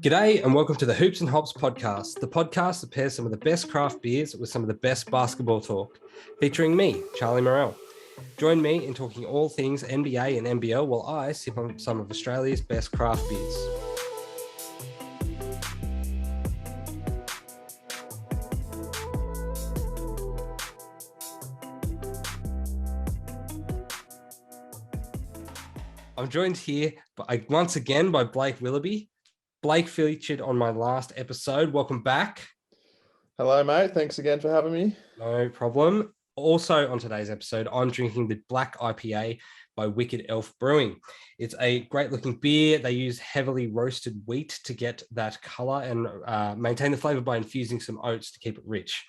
G'day and welcome to the Hoops and Hops podcast, the podcast that pairs some of the best craft beers with some of the best basketball talk, featuring me, Charlie Morrell. Join me in talking all things NBA and NBL while I sip on some of Australia's best craft beers. I'm joined here once again by Blake Willoughby. Blake featured on my last episode. Welcome back. Hello, mate. Thanks again for having me. No problem. Also on today's episode, I'm drinking the Black IPA by Wicked Elf Brewing. It's a great looking beer. They use heavily roasted wheat to get that color and maintain the flavor by infusing some oats to keep it rich.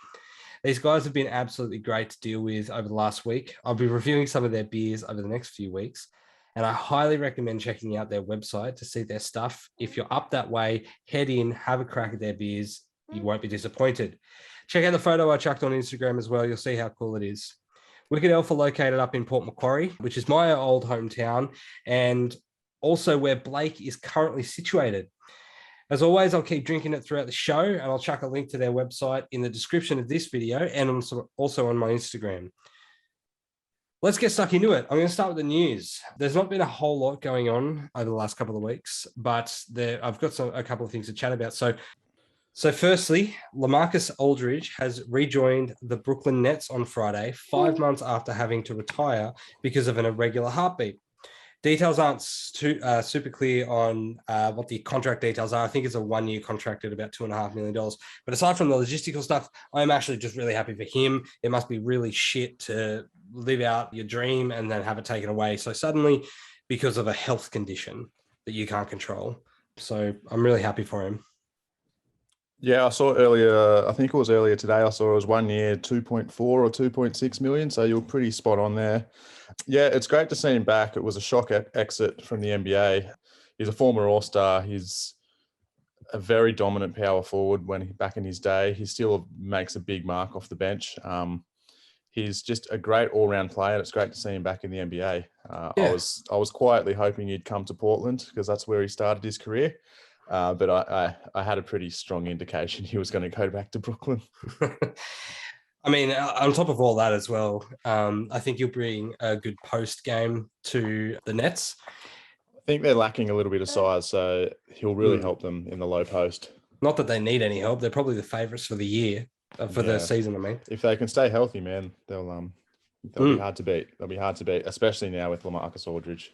These guys have been absolutely great to deal with over the last week. I'll be reviewing some of their beers over the next few weeks. And I highly recommend checking out their website to see their stuff. If you're up that way, head in, have a crack at their beers. You won't be disappointed. Check out the photo I chucked on Instagram as well. You'll see how cool it is. Wicked Elf are located up in Port Macquarie, which is my old hometown, and also where Blake is currently situated. As always, I'll keep drinking it throughout the show, and I'll chuck a link to their website in the description of this video and also on my Instagram. Let's get stuck into it. I'm going to start with the news. There's not been a whole lot going on over the last couple of weeks, but I've got a couple of things to chat about. So firstly, LaMarcus Aldridge has rejoined the Brooklyn Nets on Friday, 5 months after having to retire because of an irregular heartbeat. Details aren't super clear on what the contract details are. I think it's a 1-year contract at about $2.5 million. But aside from the logistical stuff, I'm actually just really happy for him. It must be really shit to live out your dream and then have it taken away so suddenly because of a health condition that you can't control. So I'm really happy for him. Yeah, I saw earlier, I think it was earlier today, I saw it was 1 year, 2.4 or 2.6 million. So you're pretty spot on there. Yeah, it's great to see him back. It was a shock exit from the NBA. He's a former All-Star. He's a very dominant power forward back in his day. He still makes a big mark off the bench. He's just a great all-round player. It's great to see him back in the NBA. I was quietly hoping he'd come to Portland because that's where he started his career. But I had a pretty strong indication he was going to go back to Brooklyn. I mean, on top of all that as well, I think you'll bring a good post game to the Nets. I think they're lacking a little bit of size, so he'll really help them in the low post. Not that they need any help. They're probably the favourites for the year, the season, I mean. If they can stay healthy, man, they'll be hard to beat. They'll be hard to beat, especially now with LaMarcus Aldridge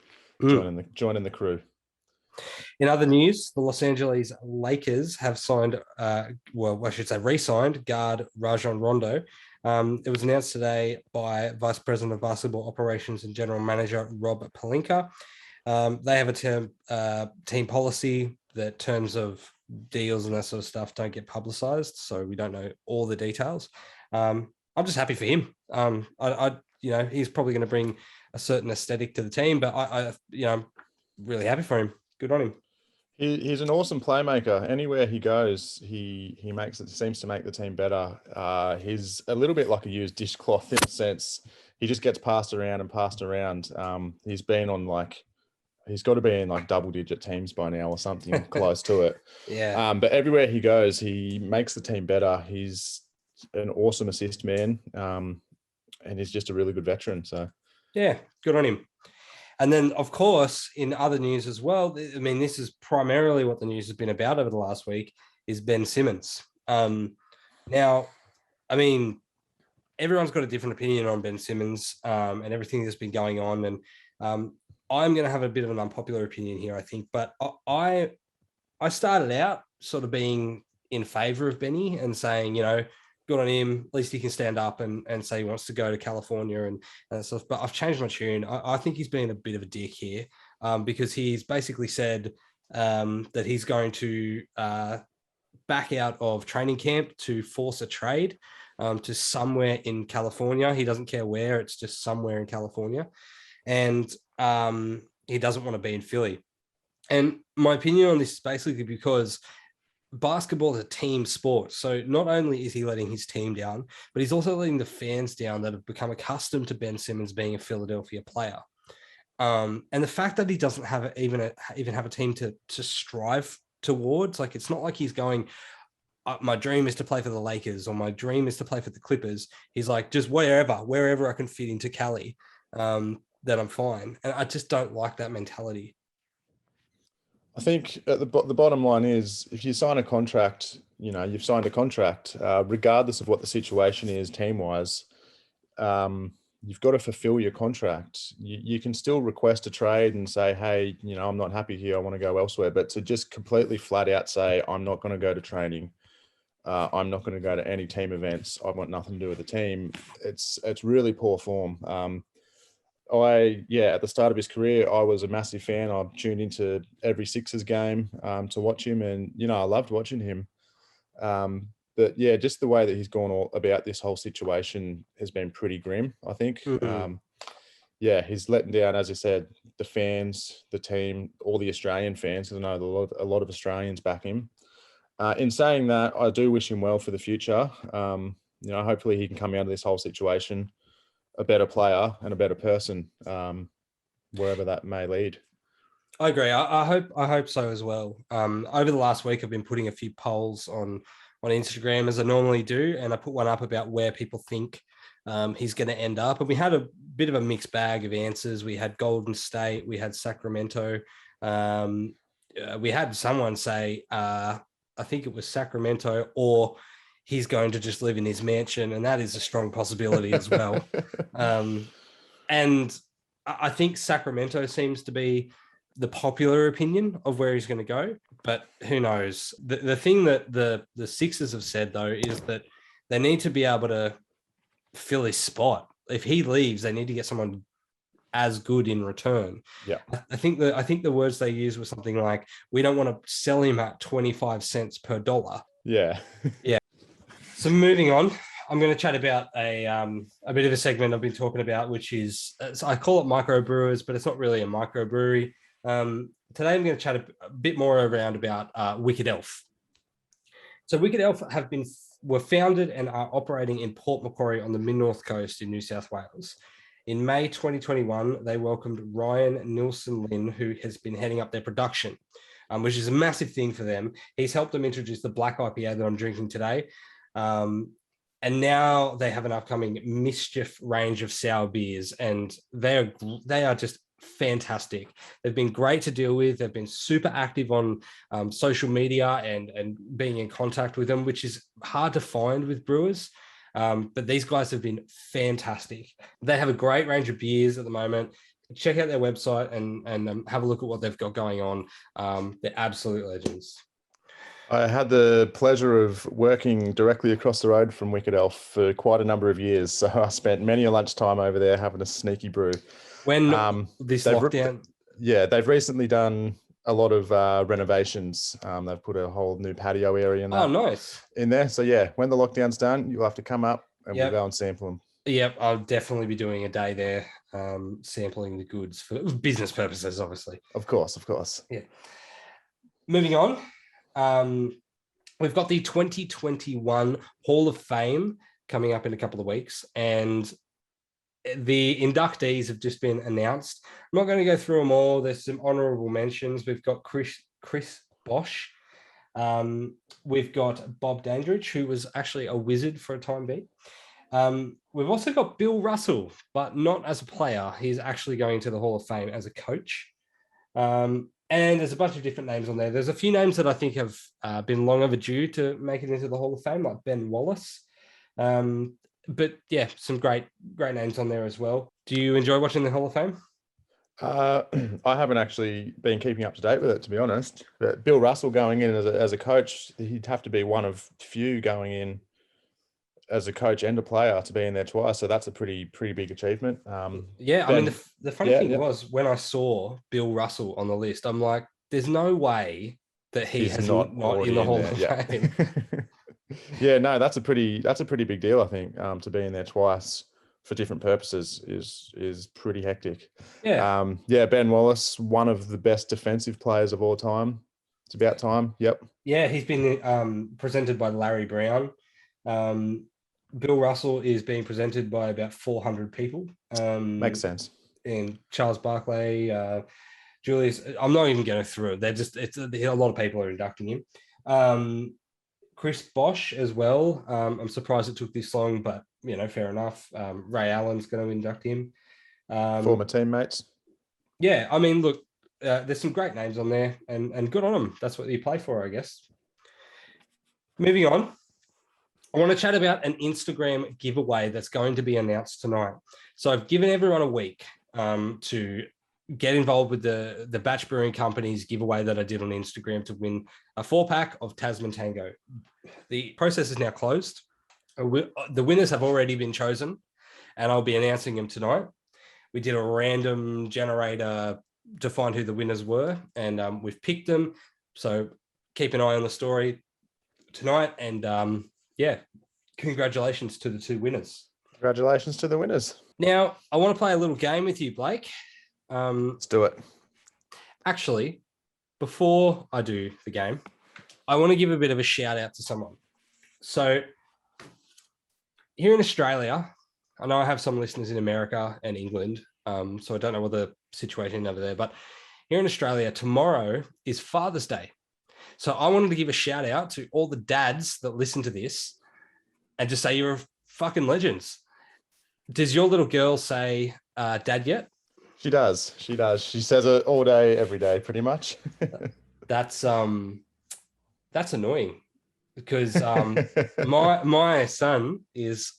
joining the crew. In other news, the Los Angeles Lakers have signed, re-signed guard Rajon Rondo. It was announced today by Vice President of Basketball Operations and General Manager Rob Pelinka. They have a team policy that terms of deals and that sort of stuff don't get publicized, so we don't know all the details. I'm just happy for him. He's probably going to bring a certain aesthetic to the team, but I'm really happy for him. Good on him. He's an awesome playmaker. Anywhere he goes, he seems to make the team better. He's a little bit like a used dishcloth in a sense. He just gets passed around. He's got to be in like double-digit teams by now or something close to it. Yeah. But everywhere he goes, he makes the team better. He's an awesome assist man, and he's just a really good veteran. So yeah, good on him. And then, of course, in other news as well, I mean, this is primarily what the news has been about over the last week, is Ben Simmons. Now, I mean, everyone's got a different opinion on Ben Simmons and everything that's been going on. And I'm going to have a bit of an unpopular opinion here, I think. But I started out sort of being in favor of Benny and saying, good on him. At least he can stand up and say he wants to go to California and stuff. But I've changed my tune. I think he's been a bit of a dick here because he's basically said that he's going to back out of training camp to force a trade to somewhere in California. He doesn't care where. It's just somewhere in California. And he doesn't want to be in Philly. And my opinion on this is basically because basketball is a team sport. So not only is he letting his team down, but he's also letting the fans down that have become accustomed to Ben Simmons being a Philadelphia player. And the fact that he doesn't have even have a team to strive towards. Like, it's not like he's going, my dream is to play for the Lakers or my dream is to play for the Clippers. He's like, just wherever I can fit into Cali, then I'm fine. And I just don't like that mentality. I think at the bottom line is, if you sign a contract, you've signed a contract, regardless of what the situation is team-wise. You've got to fulfill your contract. You can still request a trade and say, hey, I'm not happy here, I want to go elsewhere. But to just completely flat out say, I'm not going to go to training, I'm not going to go to any team events, I want nothing to do with the team, it's really poor form. At the start of his career, I was a massive fan. I tuned into every Sixers game to watch him, and I loved watching him. But yeah, just the way that he's gone all about this whole situation has been pretty grim, I think. Mm-hmm. He's letting down, as I said, the fans, the team, all the Australian fans, because I know a lot of Australians back him. In saying that, I do wish him well for the future. Hopefully he can come out of this whole situation a better player and a better person, wherever that may lead. I agree. I hope so as well. Over the last week, I've been putting a few polls on Instagram, as I normally do, and I put one up about where people think he's going to end up. And we had a bit of a mixed bag of answers. We had Golden State, we had Sacramento. We had someone say, I think it was Sacramento, or he's going to just live in his mansion, and that is a strong possibility as well. And I think Sacramento seems to be the popular opinion of where he's going to go, but who knows? The thing that the Sixers have said, though, is that they need to be able to fill his spot. If he leaves, they need to get someone as good in return. Yeah, I think the words they used were something like, we don't want to sell him at 25 cents per dollar. Yeah. Yeah. So moving on, I'm going to chat about a bit of a segment I've been talking about, which is, I call it microbrewers, but it's not really a microbrewery. Today I'm going to chat a bit more around about Wicked Elf. So Wicked Elf were founded and are operating in Port Macquarie on the mid-north coast in New South Wales. In May 2021, they welcomed Ryan Nielsen-Lynn, who has been heading up their production, which is a massive thing for them. He's helped them introduce the black IPA that I'm drinking today. And now they have an upcoming Mischief range of sour beers, and they are just fantastic. They've been great to deal with. They've been super active on social media and being in contact with them, which is hard to find with brewers. But these guys have been fantastic. They have a great range of beers at the moment. Check out their website and have a look at what they've got going on. They're absolute legends. I had the pleasure of working directly across the road from Wicked Elf for quite a number of years. So I spent many a lunchtime over there having a sneaky brew. When this lockdown? They've recently done a lot of renovations. They've put a whole new patio area in there. So yeah, when the lockdown's done, you'll have to come up and we'll go and sample them. Yep, I'll definitely be doing a day there, sampling the goods for business purposes, obviously. Of course. Yeah. Moving on. We've got the 2021 Hall of Fame coming up in a couple of weeks, and the inductees have just been announced. I'm not going to go through them all. There's some honorable mentions. We've got Chris Bosh. We've got Bob Dandridge, who was actually a Wizard for a time being. We've also got Bill Russell, but not as a player. He's actually going to the Hall of Fame as a coach. And there's a bunch of different names on there. There's a few names that I think have been long overdue to make it into the Hall of Fame, like Ben Wallace. But yeah, some great names on there as well. Do you enjoy watching the Hall of Fame? I haven't actually been keeping up to date with it, to be honest. But Bill Russell going in as a coach, he'd have to be one of few going in as a coach and a player to be in there twice. So that's a pretty big achievement. I mean, the funny thing was, when I saw Bill Russell on the list, I'm like, there's no way that he's not in the Hall of Fame. Yeah, no, that's a pretty big deal, I think. To be in there twice for different purposes is pretty hectic. Yeah. Ben Wallace, one of the best defensive players of all time. It's about time. Yep. Yeah, he's been presented by Larry Brown. Bill Russell is being presented by about 400 people. Makes sense. And Charles Barkley, Julius, I'm not even going through it. It's a lot of people are inducting him. Chris Bosch as well. I'm surprised it took this long, but fair enough. Ray Allen's going to induct him. Former teammates. Yeah, I mean, look, there's some great names on there, and good on them. That's what you play for, I guess. Moving on, I want to chat about an Instagram giveaway that's going to be announced tonight. So I've given everyone a week to get involved with the Batch Brewing Company's giveaway that I did on Instagram to win a 4-pack of Tasman Tango. The process is now closed. The winners have already been chosen, and I'll be announcing them tonight. We did a random generator to find who the winners were, and we've picked them. So keep an eye on the story tonight, and congratulations to the 2 winners. Congratulations to the winners. Now, I want to play a little game with you, Blake. Let's do it. Actually, before I do the game, I want to give a bit of a shout out to someone. So here in Australia, I know I have some listeners in America and England, so I don't know what the situation over there, but here in Australia, tomorrow is Father's Day. So I wanted to give a shout out to all the dads that listen to this and just say you're fucking legends. Does your little girl say dad yet? She does. She says it all day, every day, pretty much. That's annoying because my son is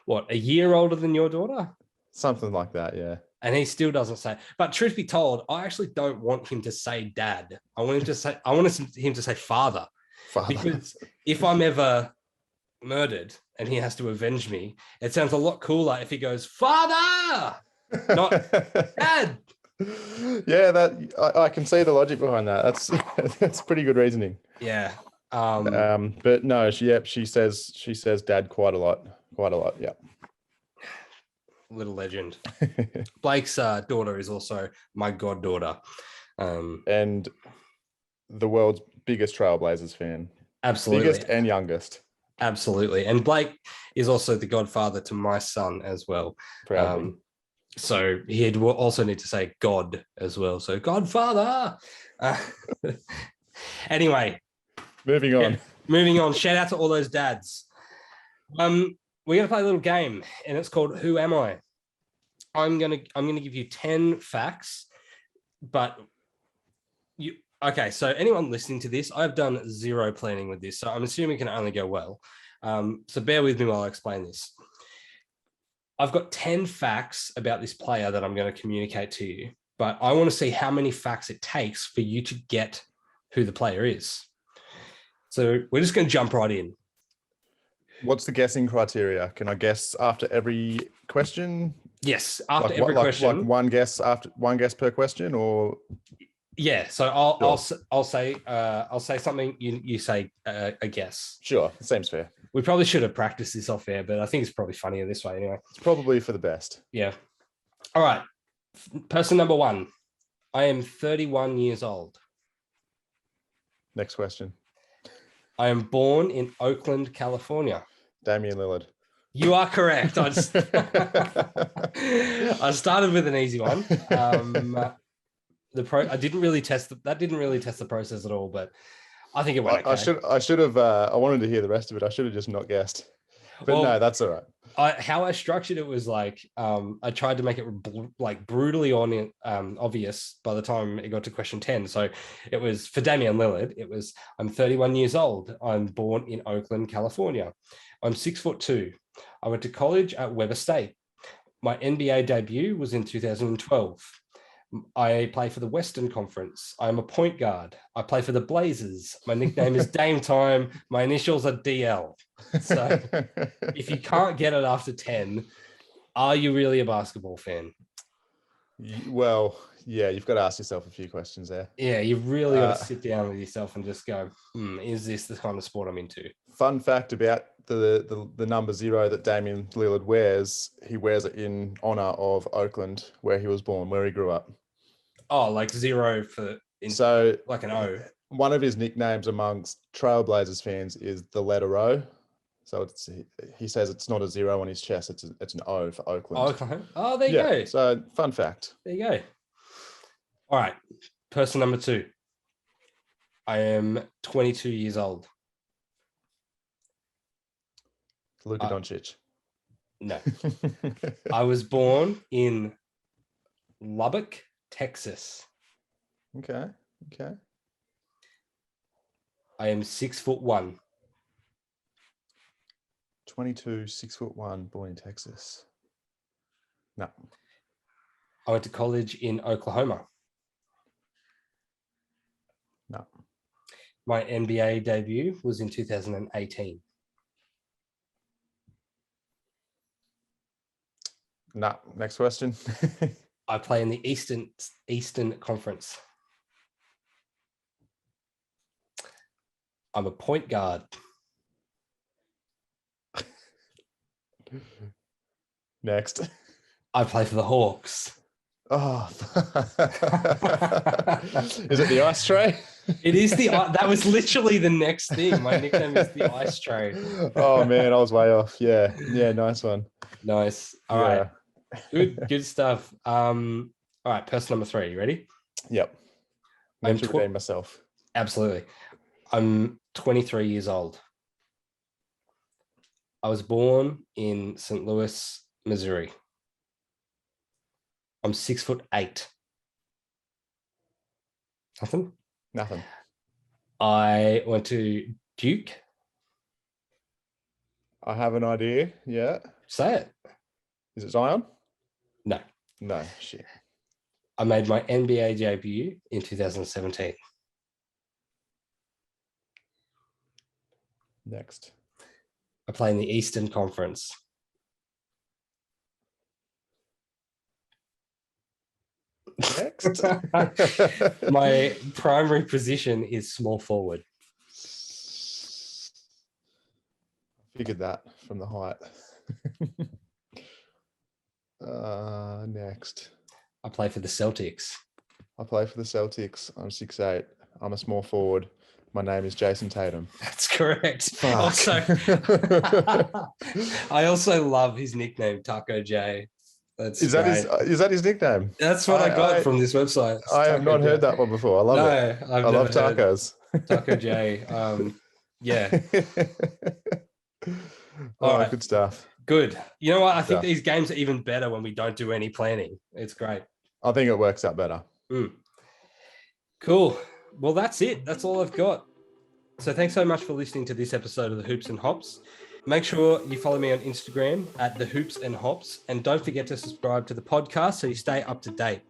what, a year older than your daughter? Something like that, yeah. And he still doesn't say. But truth be told, I actually don't want him to say dad. I want him to say father. Father. Because if I'm ever murdered and he has to avenge me, it sounds a lot cooler if he goes father, not dad. Yeah, that I can see the logic behind that. That's pretty good reasoning. Yeah. But no, she says dad quite a lot. Yeah. Little legend. Blake's daughter is also my goddaughter. And the world's biggest Trailblazers fan. Absolutely. Biggest and youngest. Absolutely. And Blake is also the godfather to my son as well. Proudly. So he'd also need to say God as well. So Godfather. Anyway. Moving on. Shout out to all those dads. We're going to play a little game, and it's called Who Am I? I'm gonna give you 10 facts, but okay, so anyone listening to this, I've done zero planning with this, so I'm assuming it can only go well. So bear with me while I explain this. I've got 10 facts about this player that I'm going to communicate to you, but I want to see how many facts it takes for you to get who the player is. So we're just going to jump right in. What's the guessing criteria? Can I guess after every question? Yes, after every question. Like one guess per question, or yeah. So I'll say something. You say a guess. Sure, it seems fair. We probably should have practiced this off air, but I think it's probably funnier this way anyway. It's probably for the best. Yeah. All right. Person number 1. I am 31 years old. Next question. I am born in Oakland, California. Damian Lillard. You are correct. I started with an easy one. I didn't really test the process at all, but I think it went okay. I should have. I wanted to hear the rest of it. I should have just not guessed. But no, that's all right. How I structured it was like I tried to make it brutally obvious by the time it got to question 10. So it was for Damian Lillard. It was, I'm 31 years old. I'm born in Oakland, California. I'm 6'2". I went to college at Weber State. My NBA debut was in 2012. I play for the Western Conference. I'm a point guard. I play for the Blazers. My nickname is Dame Time. My initials are DL. So if you can't get it after 10, are you really a basketball fan? Well, yeah, you've got to ask yourself a few questions there. Yeah, you've really got to sit down with yourself and just go, is this the kind of sport I'm into? Fun fact about the number 0 that Damian Lillard wears, he wears it in honor of Oakland, where he was born, where he grew up. Oh, like 0 like an O. One of his nicknames amongst Trailblazers fans is the letter O. So he says it's not a 0 on his chest; it's an O for Oakland. Oh, there you go. So fun fact. There you go. All right. Person number 2. I am 22 years old. Luka Doncic. No. I was born in Lubbock, Texas. Okay. I am 6'1". 22, 6'1", born in Texas. No. I went to college in Oklahoma. No. My NBA debut was in 2018. No. Next question. I play in the Eastern Conference. I'm a point guard. Next. I play for the Hawks. Oh. Is it the ice tray? It is that was literally the next thing. My nickname is the ice tray. Oh man, I was way off. Yeah, nice one. Nice. All right. Good stuff. All right, person number 3. You ready? Yep. I have to redeem myself. Absolutely. I'm 23 years old. I was born in St. Louis, Missouri. I'm 6'8". Nothing. I went to Duke. I have an idea. Yeah. Say it. Is it Zion? No. No. Shit. I made my NBA debut in 2017. Next. I play in the Eastern Conference. Next. My primary position is small forward. Figured that from the height. Next. I play for the Celtics. I play for the Celtics. I'm 6'8". I'm a small forward. My name is Jason Tatum. That's correct. Fuck. Also, I also love his nickname, Taco J. Is that his nickname? That's what I got from this website. I have not heard that one before. I love it. I love tacos. Taco J. Yeah. All right. Good stuff. Good. You know what? I think these games are even better when we don't do any planning. It's great. I think it works out better. Cool. Well, that's it. That's all I've got. So thanks so much for listening to this episode of the Hoops and Hops. Make sure you follow me on Instagram at the Hoops and Hops, and don't forget to subscribe to the podcast so you stay up to date.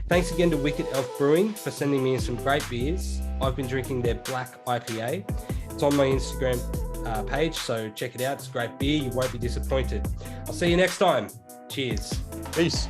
Thanks again to Wicked Elf Brewing for sending me in some great beers. I've been drinking their Black IPA. It's on my Instagram page, so check it out. It's a great beer. You won't be disappointed. I'll see you next time. Cheers. Peace.